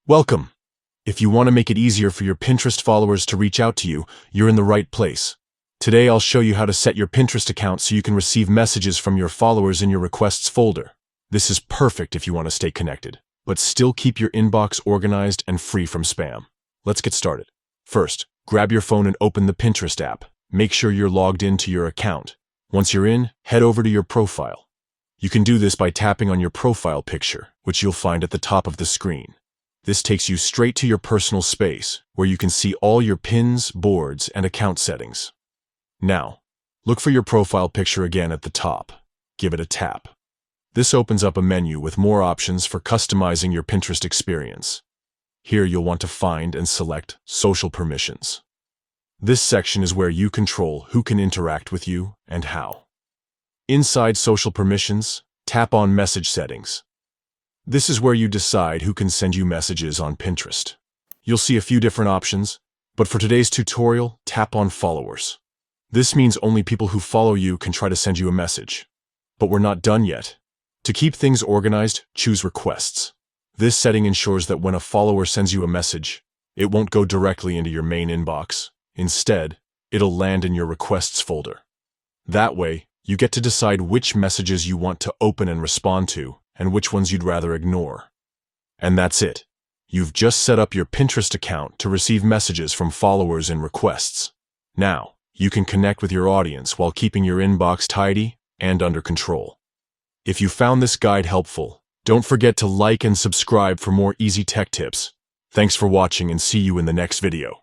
Welcome! If you want to make it easier for your Pinterest followers to reach out to you, you're in the right place. Today I'll show you how to set your Pinterest account so you can receive messages from your followers in your requests folder. This is perfect if you want to stay connected, but still keep your inbox organized and free from spam. Let's get started. First, grab your phone and open the Pinterest app. Make sure you're logged into your account. Once you're in, head over to your profile. You can do this by tapping on your profile picture, which you'll find at the top of the screen. This takes you straight to your personal space, where you can see all your pins, boards, and account settings. Now, look for your profile picture again at the top. Give it a tap. This opens up a menu with more options for customizing your Pinterest experience. Here you'll want to find and select Social Permissions. This section is where you control who can interact with you and how. Inside Social Permissions, tap on Message Settings. This is where you decide who can send you messages on Pinterest. You'll see a few different options, but for today's tutorial, tap on Followers. This means only people who follow you can try to send you a message. But we're not done yet. To keep things organized, choose Requests. This setting ensures that when a follower sends you a message, it won't go directly into your main inbox. Instead, it'll land in your Requests folder. That way, you get to decide which messages you want to open and respond to, and which ones you'd rather ignore. And that's it. You've just set up your Pinterest account to receive messages from followers in Requests. Now, you can connect with your audience while keeping your inbox tidy and under control. If you found this guide helpful, don't forget to like and subscribe for more easy tech tips. Thanks for watching and see you in the next video.